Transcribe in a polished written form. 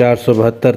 472